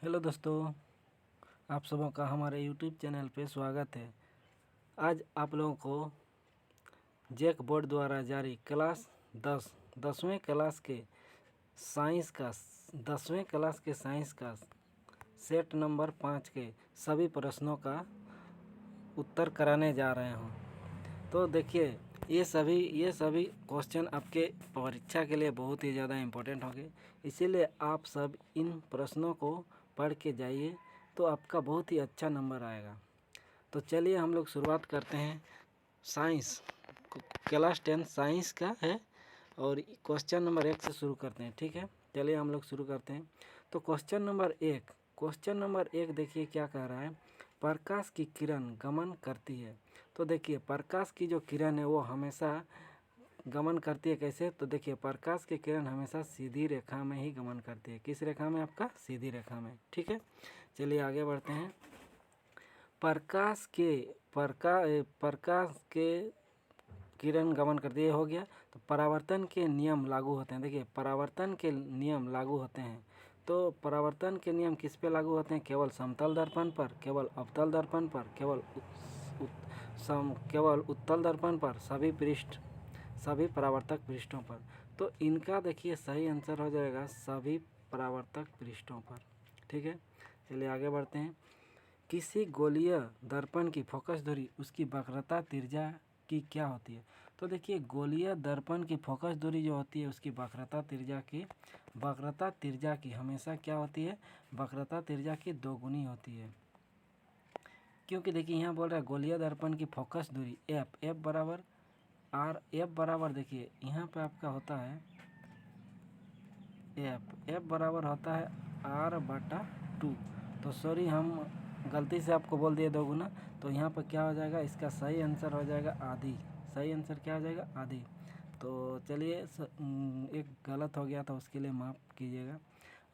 Hello दोस्तों, आप सबों का हमारे यूट्यूब चैनल पे स्वागत है। आज आप लोगों को जैक बोर्ड द्वारा जारी क्लास 10वीं क्लास के साइंस का 10वीं क्लास के साइंस का सेट नंबर 5 के सभी प्रश्नों का उत्तर कराने जा रहे हूँ। तो देखिए, ये सभी क्वेश्चन आपके परीक्षा के लिए बहुत ही ज़्यादा इम्पोर्टेंट होंगे, इसीलिए आप सब इन प्रश्नों को पढ़ के जाइए तो आपका बहुत ही अच्छा नंबर आएगा। तो चलिए हम लोग शुरुआत करते हैं। साइंस क्लास 10 साइंस का है और क्वेश्चन नंबर 1 से शुरू करते हैं। ठीक है, चलिए हम लोग शुरू करते हैं। तो क्वेश्चन नंबर 1 देखिए क्या कह रहा है। प्रकाश की किरण गमन करती है। तो देखिए, प्रकाश की जो किरण है वो हमेशा गमन करती है कैसे? तो देखिए, प्रकाश की किरण हमेशा सीधी रेखा में ही गमन करती है। किस रेखा में? आपका सीधी रेखा में। ठीक है, चलिए आगे बढ़ते हैं। प्रकाश के किरण गमन करती है, हो गया। तो परावर्तन के नियम लागू होते हैं। देखिए, परावर्तन के नियम लागू होते हैं। तो परावर्तन के नियम किस पे लागू होते हैं? केवल समतल दर्पण पर, केवल अवतल दर्पण पर, केवल उत्तल दर्पण पर, सभी परावर्तक पृष्ठों पर। तो इनका देखिए सही आंसर हो जाएगा सभी परावर्तक पृष्ठों पर। ठीक है, चलिए आगे बढ़ते हैं। किसी गोलीय दर्पण की फोकस दूरी उसकी वक्रता तिर्य्या की क्या होती है? तो देखिए, गोलीय दर्पण की फोकस दूरी जो होती है उसकी वक्रता तिर्य्या की हमेशा क्या होती है? वक्रता तिर्य्या की दोगुनी होती है। क्योंकि देखिए यहाँ बोल रहा है गोलीय दर्पण की फोकस दूरी एफ बराबर आर, एफ बराबर देखिए यहाँ पे आपका होता है एफ बराबर होता है R/2। तो सॉरी, हम गलती से आपको बोल दिए 2 गुना। तो यहाँ पर क्या हो जाएगा? इसका सही आंसर हो जाएगा आधी। सही आंसर क्या हो जाएगा? आधी। तो चलिए, एक गलत हो गया था, उसके लिए माफ़ कीजिएगा।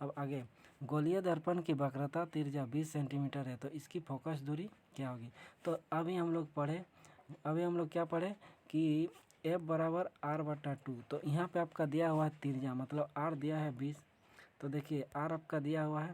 अब आगे, गोलीय दर्पण की वक्रता तिर्य्या 20 सेंटीमीटर है, तो इसकी फोकस दूरी क्या होगी? तो अभी हम लोग क्या पढ़े कि F बराबर R/2। तो यहाँ पे आपका दिया हुआ है तिर्य्या, मतलब R दिया है 20। तो देखिए R आपका दिया हुआ है,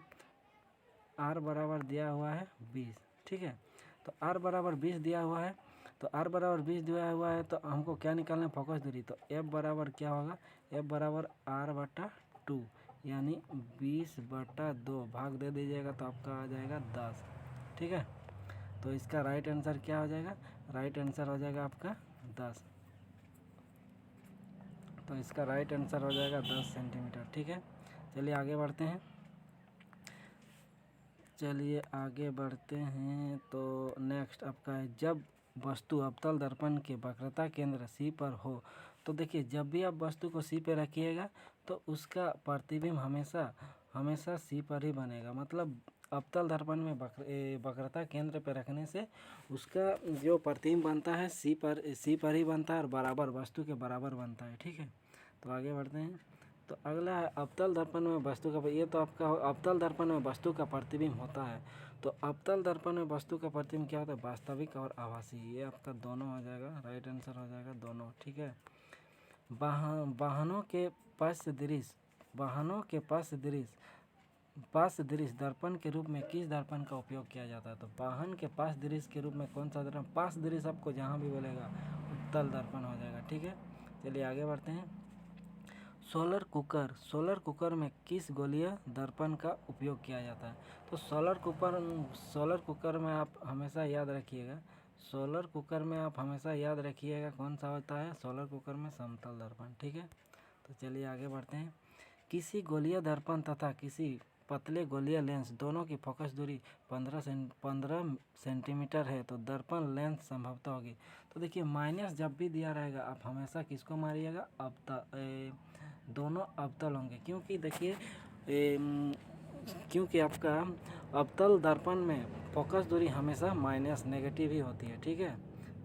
R बराबर दिया हुआ है 20। ठीक है, तो R बराबर 20 दिया हुआ है। तो R बराबर 20 दिया हुआ है, तो हमको क्या निकालना है? फोकस दूरी। तो F बराबर क्या होगा? F बराबर R/2, यानी 20/2 भाग दे दीजिएगा तो आपका आ जाएगा 10। ठीक है, तो इसका राइट आंसर क्या हो जाएगा? राइट आंसर हो जाएगा आपका 10। तो इसका राइट आंसर हो जाएगा 10 सेंटीमीटर। ठीक है, चलिए आगे बढ़ते हैं। तो नेक्स्ट आपका है, जब वस्तु अवतल दर्पण के वक्रता केंद्र C पर हो। तो देखिए, जब भी आप वस्तु को C पे रखिएगा तो उसका प्रतिबिंब हमेशा C पर ही बनेगा। मतलब अवतल दर्पण में वक्रता केंद्र पे रखने से उसका जो प्रतिबिंब बनता है C पर ही बनता है और बराबर वस्तु के बराबर बनता है। ठीक है, तो आगे बढ़ते हैं। तो अगला है अवतल दर्पण में वस्तु का, ये तो आपका अवतल दर्पण में वस्तु का प्रतिबिंब होता है। तो अवतल दर्पण में वस्तु का प्रतिबिंब क्या होता है? वास्तविक और आभासी। ये आपका दोनों हो जाएगा, राइट आंसर हो जाएगा दोनों। ठीक है, वाहनों के पास दृश्य दर्पण के रूप में किस दर्पण का उपयोग किया जाता है? तो वाहन के पास दृश्य के रूप में कौन सा दर्पण? पास दृश्य आपको जहाँ भी बोलेगा उत्तल दर्पण हो जाएगा। ठीक है, चलिए आगे बढ़ते हैं। सोलर कुकर में किस गोलीय दर्पण का उपयोग किया जाता है? तो सोलर कुकर में आप हमेशा याद रखिएगा कौन सा होता है? सोलर कुकर में समतल दर्पण। ठीक है, तो चलिए आगे बढ़ते हैं। किसी गोलीय दर्पण तथा किसी पतले गोलीय लेंस दोनों की फोकस दूरी 15 सेंटीमीटर है, तो दर्पण लेंस संभवतः होगी। तो देखिए, माइनस जब भी दिया रहेगा आप हमेशा किसको मारिएगा? दोनों अवतल होंगे। क्योंकि देखिए, क्योंकि आपका अवतल दर्पण में फोकस दूरी हमेशा माइनस नेगेटिव ही होती है। ठीक है,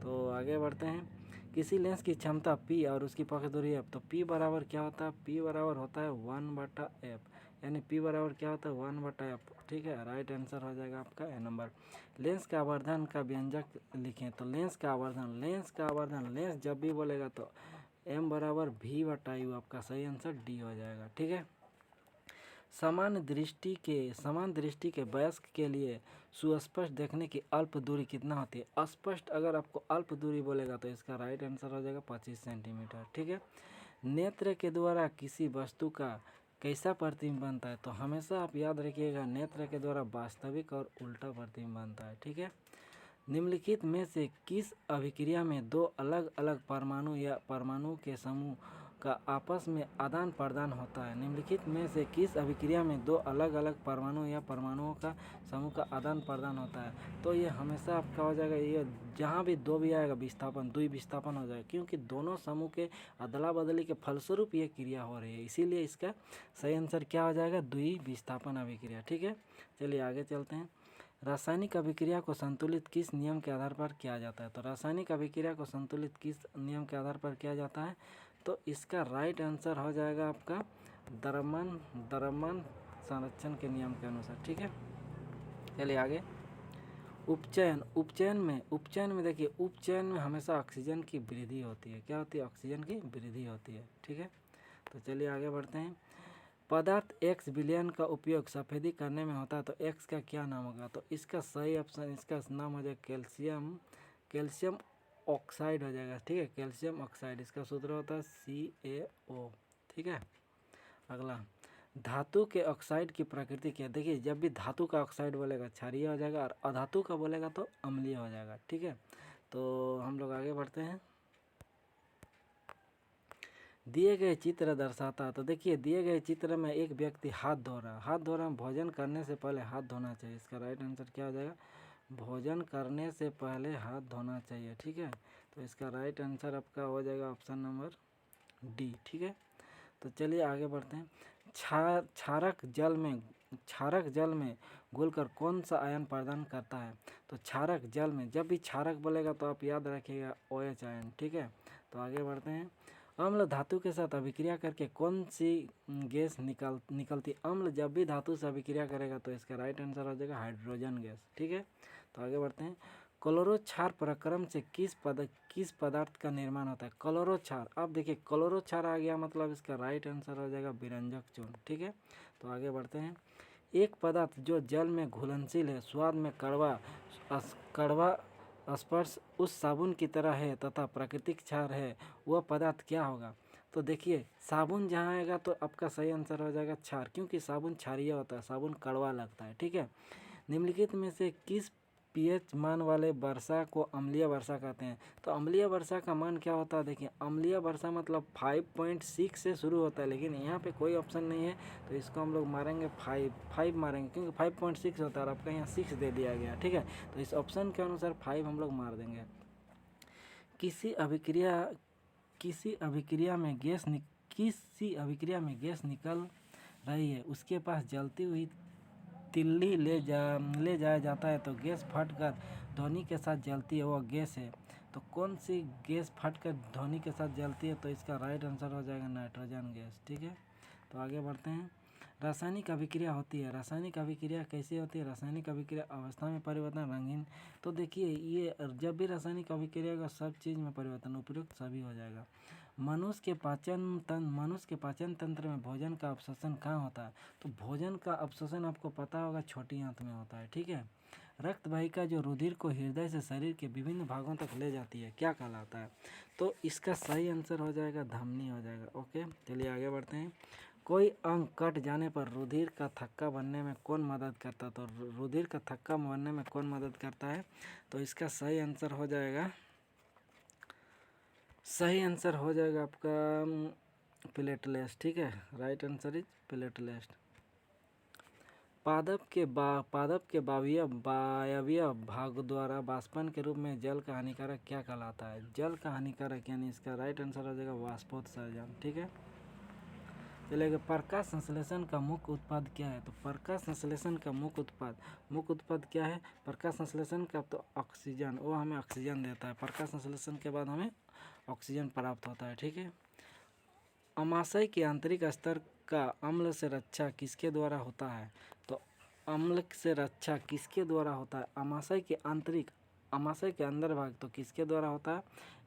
तो आगे बढ़ते हैं। किसी लेंस की क्षमता P और उसकी फोकस दूरी F। तो P बराबर क्या होता है? P बराबर होता है 1/f, यानी P बराबर क्या होता है? 1/f। ठीक है, राइट आंसर हो जाएगा आपका ए नंबर। लेंस का आवर्धन का व्यंजक लिखें। तो लेंस जब भी बोलेगा तो M बराबर V/U, आपका सही आंसर D हो जाएगा। ठीक है, समान दृष्टि के वयस्क के लिए सुस्पष्ट देखने की अल्प दूरी कितना होती है? अस्पष्ट अगर आपको अल्प दूरी बोलेगा तो इसका राइट आंसर हो जाएगा 25 सेंटीमीटर। ठीक है। नेत्र के द्वारा किसी वस्तु का कैसा प्रतिबिंब बनता है? तो हमेशा आप याद रखिएगा, नेत्र के द्वारा वास्तविक और उल्टा प्रतिबिंब बनता है। ठीक है। निम्नलिखित में से किस अभिक्रिया में दो अलग अलग परमाणु या परमाणु के समूह का आपस में आदान प्रदान होता है? निम्नलिखित में से किस अभिक्रिया में दो अलग अलग परमाणु या परमाणुओं का समूह का आदान प्रदान होता है? तो ये हमेशा आपका हो जाएगा, ये जहाँ भी दो भी आएगा विस्थापन, द्विविस्थापन हो जाएगा, क्योंकि दोनों समूह के अदला बदली के फलस्वरूप ये क्रिया हो रही है, इसीलिए इसका सही आंसर क्या हो जाएगा? द्विविस्थापन अभिक्रिया। ठीक है। चलिए आगे चलते हैं। रासायनिक अभिक्रिया को संतुलित किस नियम के आधार पर किया जाता है? तो रासायनिक अभिक्रिया को संतुलित किस नियम के आधार पर किया जाता है? तो इसका राइट आंसर हो जाएगा आपका द्रव्यमान संरक्षण के नियम के अनुसार। ठीक है। चलिए आगे। उपचयन में देखिए, उपचयन में हमेशा ऑक्सीजन की वृद्धि होती है। क्या होती है? ऑक्सीजन की वृद्धि होती है। ठीक है। तो चलिए आगे बढ़ते हैं। पदार्थ एक्स विलयन का उपयोग सफेदी करने में होता है, तो एक्स का क्या नाम होगा? तो इसका सही ऑप्शन, इसका नाम हो जाएगा कैल्शियम ऑक्साइड हो जाएगा। ठीक है। कैल्शियम ऑक्साइड, इसका सूत्र होता है CaO। ठीक है। अगला, धातु के ऑक्साइड की प्रकृति क्या है? देखिए, जब भी धातु का ऑक्साइड बोलेगा क्षारीय हो जाएगा, और अधातु का बोलेगा तो अम्लीय हो जाएगा। ठीक है। तो हम लोग आगे बढ़ते हैं। दिए गए चित्र दर्शाता, तो देखिए दिए गए चित्र में एक व्यक्ति हाथ धो रहा है। भोजन करने से पहले हाथ धोना चाहिए। इसका राइट आंसर क्या हो जाएगा? भोजन करने से पहले हाथ धोना चाहिए। ठीक है। तो इसका राइट आंसर आपका हो जाएगा ऑप्शन नंबर डी। ठीक है। तो चलिए आगे बढ़ते हैं। क्षारक जल में घुलकर कौन सा आयन प्रदान करता है? तो क्षारक जल में, जब भी क्षारक बोलेगा तो आप याद रखिएगा OH आयन। ठीक है। तो आगे बढ़ते हैं। अम्ल धातु के साथ अभिक्रिया करके कौन सी गैस निकलती? अम्ल जब भी धातु से अभिक्रिया करेगा तो इसका राइट आंसर हो जाएगा हाइड्रोजन गैस। ठीक है। तो आगे बढ़ते हैं। क्लोरोक्षार प्रक्रम से किस पदार्थ का निर्माण होता है? क्लोरोक्षार, अब देखिए क्लोरोक्षार आ गया, मतलब इसका राइट आंसर हो जाएगा विरंजक चूर्ण। ठीक है। तो आगे बढ़ते हैं। एक पदार्थ जो जल में घुलनशील है, स्वाद में कड़वा स्पर्श उस साबुन की तरह है तथा प्राकृतिक क्षार है, वह पदार्थ क्या होगा? तो देखिए, साबुन जहाँ आएगा तो आपका सही आंसर हो जाएगा क्षार, क्योंकि साबुन क्षारीय होता है, साबुन कड़वा लगता है। ठीक है। निम्नलिखित में से किस pH मान वाले वर्षा को अम्लीय वर्षा कहते हैं? तो अम्लीय वर्षा का मान क्या होता है? देखिए, अम्लीय वर्षा मतलब 5.6 से शुरू होता है, लेकिन यहाँ पे कोई ऑप्शन नहीं है, तो इसको हम लोग मारेंगे 5 मारेंगे, क्योंकि 5.6 होता है और आपका यहाँ 6 दे दिया गया। ठीक है। तो इस ऑप्शन के अनुसार 5 हम लोग मार देंगे। किसी अभिक्रिया में गैस निकल रही है, उसके पास जलती हुई तिल्ली ले जाया जाता है, तो गैस फटकर ध्वनि के साथ जलती है, वह गैस है। तो कौन सी गैस फटकर ध्वनि के साथ जलती है? तो इसका राइट आंसर हो जाएगा नाइट्रोजन गैस। ठीक है। तो आगे बढ़ते हैं। रासायनिक अभिक्रिया होती है, रासायनिक अभिक्रिया कैसे होती है? रासायनिक अभिक्रिया अवस्था में परिवर्तन, रंगीन। तो देखिए, ये जब भी रासायनिक अभिक्रिया का सब चीज़ में परिवर्तन, उपयुक्त सभी हो जाएगा। मनुष्य के पाचन तंत्र में भोजन का अवशोषण कहाँ होता है? तो भोजन का अवशोषण आपको पता होगा छोटी आंत में होता है। ठीक है। रक्त वाहिका जो रुधिर को हृदय से शरीर के विभिन्न भागों तक ले जाती है, क्या कहलाता है? तो इसका सही आंसर हो जाएगा धमनी हो जाएगा। ओके। चलिए आगे बढ़ते हैं। कोई अंग कट जाने पर रुधिर का थक्का बनने में कौन मदद करता है? तो रुधिर का थक्का बनने में कौन मदद करता है? तो इसका सही आंसर हो जाएगा आपका प्लेटलेट्स। ठीक है। Right answer is platelets. पादप के वायवीय भाग द्वारा वाष्पन के रूप में जल का हानिकारक क्या कहलाता है? जल का हानिकारक, यानी इसका राइट आंसर हो जाएगा वाष्पोत्सर्जन। ठीक है। चलिए, प्रकाश संश्लेषण का मुख्य उत्पाद क्या है? तो प्रकाश संश्लेषण का मुख्य उत्पाद क्या है? प्रकाश संश्लेषण का तो ऑक्सीजन, वो हमें ऑक्सीजन देता है। प्रकाश संश्लेषण के बाद हमें ऑक्सीजन प्राप्त होता है। ठीक है। अमाशय के आंतरिक स्तर का अम्ल से रक्षा किसके द्वारा होता है? तो अम्ल से रक्षा किसके द्वारा होता है? अमाशय के अंदर भाग तो किसके द्वारा होता है?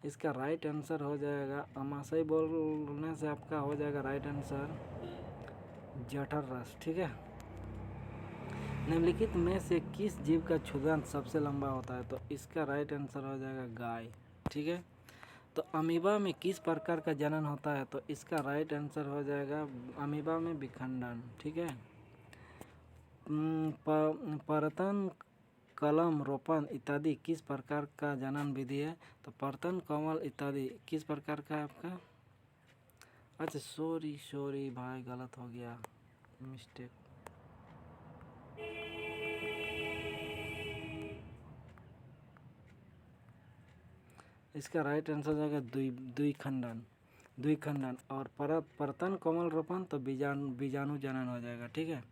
इसका राइट आंसर हो जाएगा, अमाशय बोलने से आपका हो जाएगा राइट आंसर जठर रस। ठीक है, निम्नलिखित में से किस जीव का क्षुद्रांत सबसे लंबा होता है? तो इसका राइट आंसर हो जाएगा गाय। ठीक है, तो अमीबा में किस प्रकार का जनन होता है? तो इसका राइट आंसर हो जाएगा अमीबा में विखंडन। ठीक है, परतन, कलम, रोपण इत्यादि किस प्रकार का जनन विधि है? तो परतन, कमल इत्यादि किस प्रकार का है आपका? अच्छा सॉरी भाई, गलत हो गया, मिस्टेक। इसका राइट आंसर हो जाएगा द्विखंडन। और परतन, कमल, रोपण तो बीजाणु जनन हो जाएगा। ठीक है,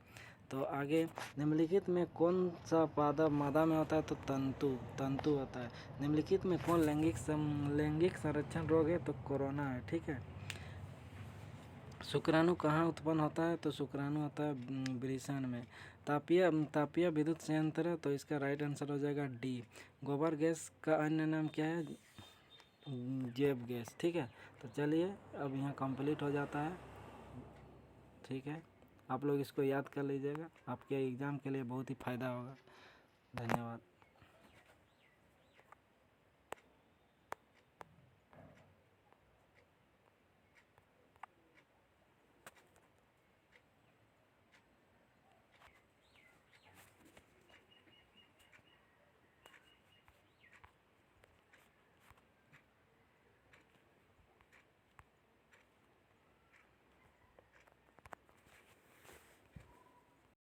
तो आगे निम्नलिखित में कौन सा पादप मादा में होता है? तो तंतु होता है। निम्नलिखित में कौन लैंगिक संरक्षण रोग है? तो कोरोना है। ठीक है, शुक्राणु कहाँ उत्पन्न होता है? तो शुक्राणु होता है वृषण में। तापीय विद्युत संयंत्र है, तो इसका राइट आंसर हो जाएगा डी। गोबर गैस का अन्य नाम क्या है? जैव गैस। ठीक है, तो चलिए अब यहाँ कंप्लीट हो जाता है। ठीक है, आप लोग इसको याद कर लीजिएगा, आपके एग्ज़ाम के लिए बहुत ही फ़ायदा होगा। धन्यवाद।